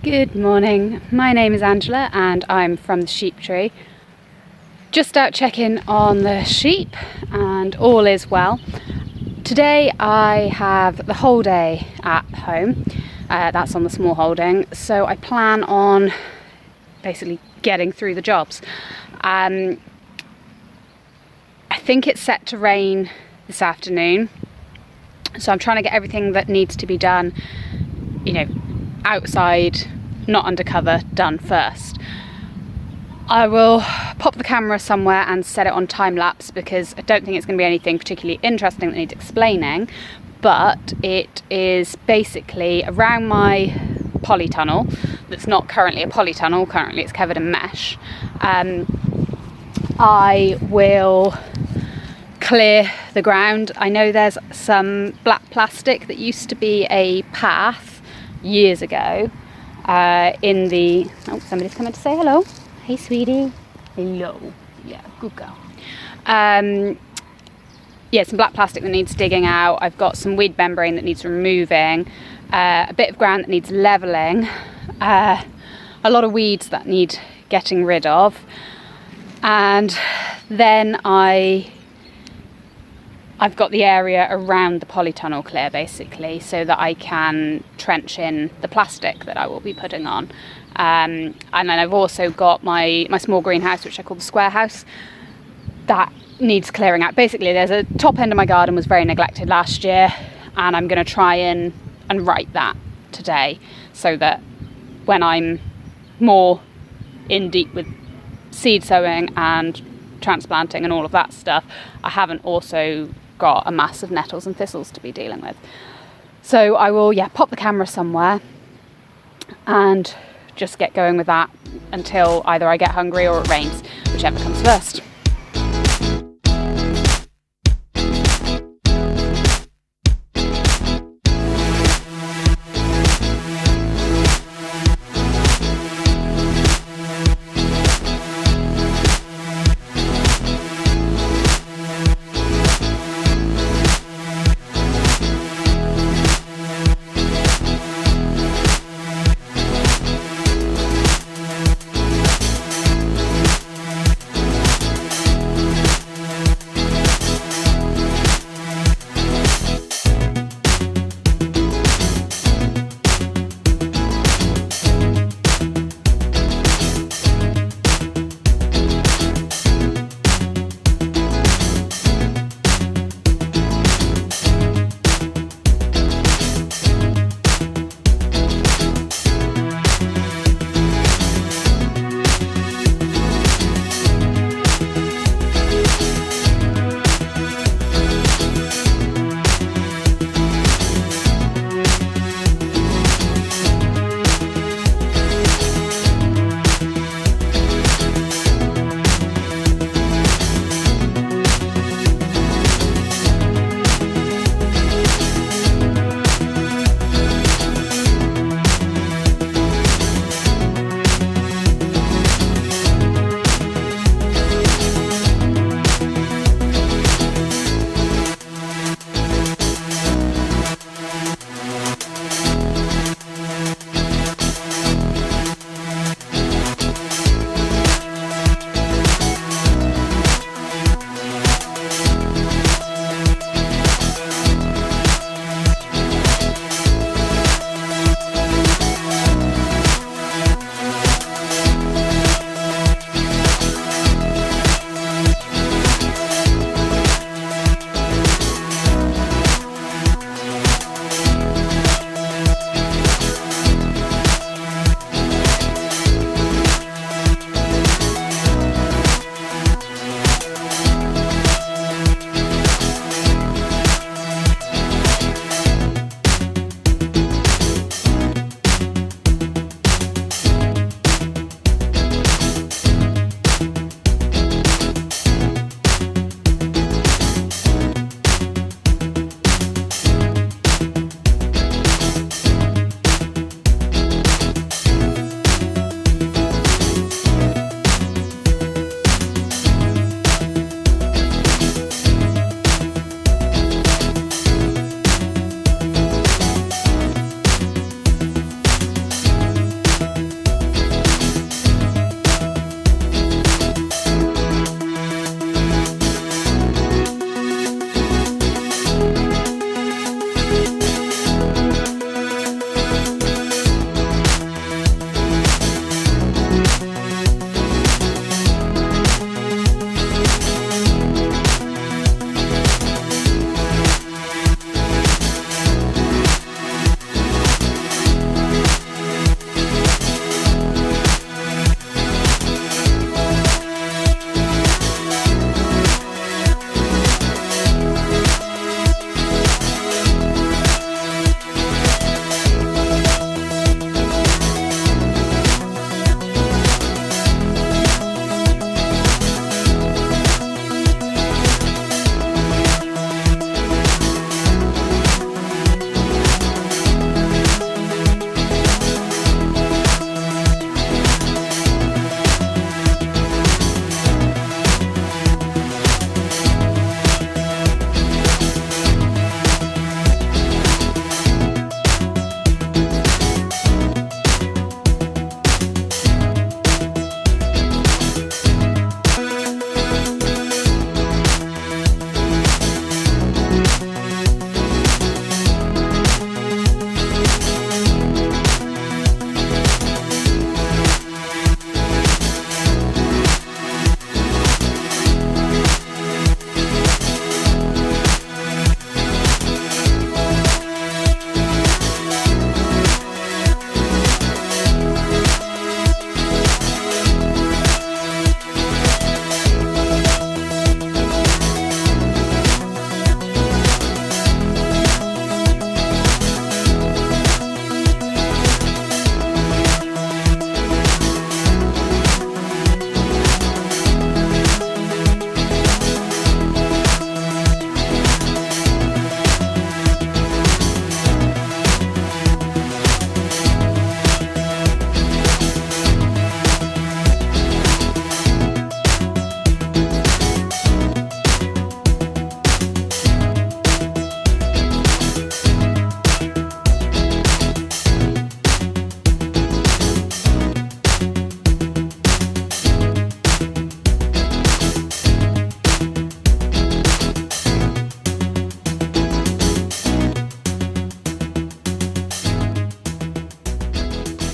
Good morning, my name is Angela and I'm from the sheep tree. Just out checking on the sheep and all is well. Today I have the whole day at home, that's on the small holding, so I plan on basically getting through the jobs. I think it's set to rain this afternoon, so I'm trying to get everything that needs to be done, outside, not undercover, done first. I will pop the camera somewhere and set it on time lapse because I don't think it's going to be anything particularly interesting that needs explaining, but it is basically around my polytunnel that's not currently a polytunnel, currently it's covered in mesh. I will clear the ground. I know there's some black plastic that used to be a path years ago in the... Oh, somebody's coming to say hello. Hey, sweetie. Hello. Yeah, good girl. Some black plastic that needs digging out. I've got some weed membrane that needs removing, a bit of ground that needs levelling, a lot of weeds that need getting rid of, and then I've got the area around the polytunnel clear basically so that I can trench in the plastic that I will be putting on. And then I've also got my small greenhouse, which I call the square house, that needs clearing out. Basically, there's a top end of my garden was very neglected last year, and I'm going to try and right that today so that when I'm more in deep with seed sowing and transplanting and all of that stuff, I haven't also got a mass of nettles and thistles to be dealing with. So I will pop the camera somewhere and just get going with that until either I get hungry or it rains, whichever comes first.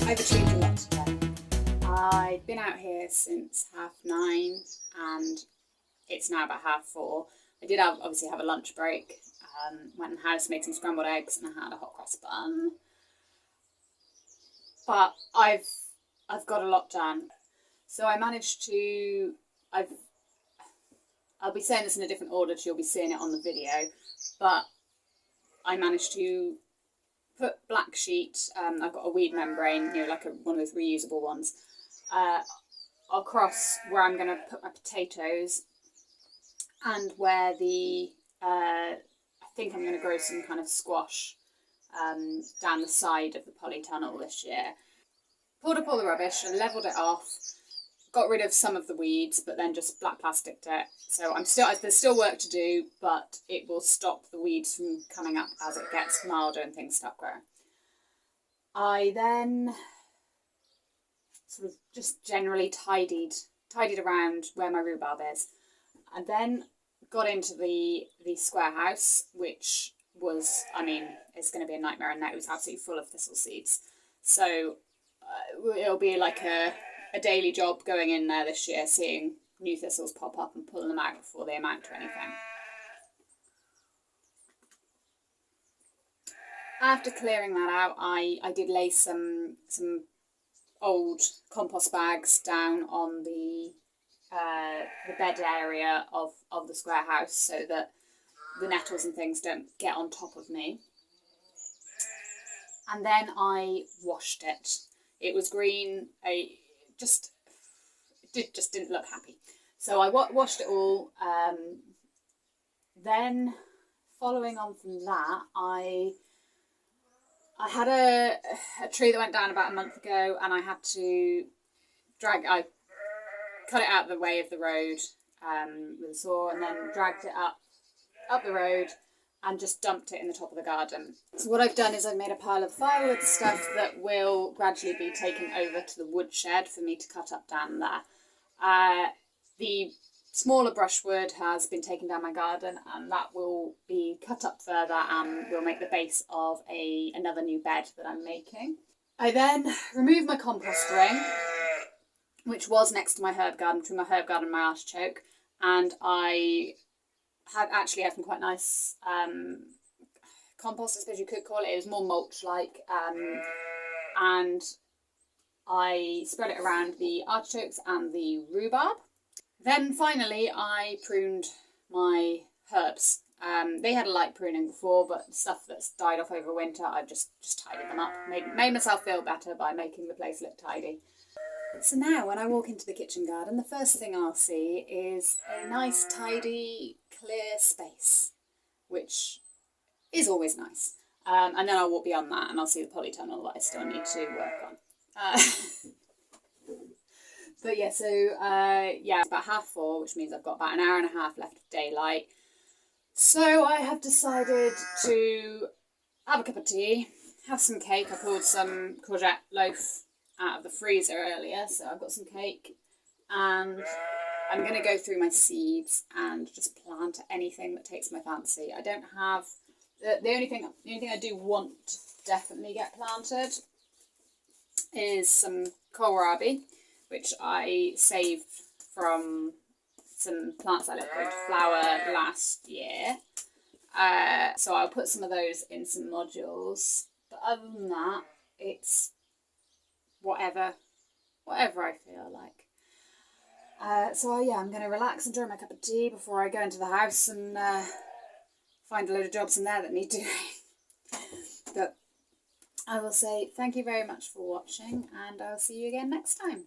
I've achieved a lot today. I've been out here since 9:30 and it's now about 4:30. I did obviously have a lunch break, went in the house, made some scrambled eggs and I had a hot cross bun. But I've got a lot done. So I managed to, I'll be saying this in a different order, so you'll be seeing it on the video, but I managed to put black sheet, I've got a weed membrane, like one of those reusable ones, across where I'm going to put my potatoes and where I think I'm going to grow some kind of squash down the side of the polytunnel this year. Pulled up all the rubbish and levelled it off, got rid of some of the weeds, but then just black plasticed it. So there's still work to do, but it will stop the weeds from coming up as it gets milder and things start growing. I then sort of just generally tidied around where my rhubarb is, and then got into the square house, which was, it's going to be a nightmare, and it was absolutely full of thistle seeds. So it'll be like a daily job going in there this year, seeing new thistles pop up and pulling them out before they amount to anything. After clearing that out, I did lay some old compost bags down on the bed area of the square house so that the nettles and things don't get on top of me. And then I washed it. It was green. It just didn't look happy. So I washed it all. Then, following on from that, I had a tree that went down about a month ago, and I had to I cut it out of the way of the road with a saw, and then dragged it up the road and just dumped it in the top of the garden. So what I've done is I've made a pile of firewood stuff that will gradually be taken over to the woodshed for me to cut up down there. The smaller brushwood has been taken down my garden, and that will be cut up further and will make the base of another new bed that I'm making. I then removed my compost ring, which was next to my herb garden, between my herb garden and my artichoke, and I had some quite nice compost, I suppose you could call it. It was more mulch-like, and I spread it around the artichokes and the rhubarb. Then finally I pruned my herbs. They had a light pruning before, but stuff that's died off over winter, I've just tidied them up. Made myself feel better by making the place look tidy. So now when I walk into the kitchen garden, the first thing I'll see is a nice, tidy, clear space, which is always nice. And then I'll walk beyond that and I'll see the polytunnel that I still need to work on. But yeah, so it's about 4:30, which means I've got about an hour and a half left of daylight. So I have decided to have a cup of tea, have some cake. I pulled some courgette loaf out of the freezer earlier, so I've got some cake, and I'm going to go through my seeds and just plant anything that takes my fancy. I don't have the only thing I do want to definitely get planted is some kohlrabi, which I saved from some plants I let go to flower last year. So I'll put some of those in some modules. But other than that, it's whatever I feel like. I'm going to relax, enjoy my cup of tea before I go into the house and find a load of jobs in there that need doing. But I will say thank you very much for watching, and I'll see you again next time.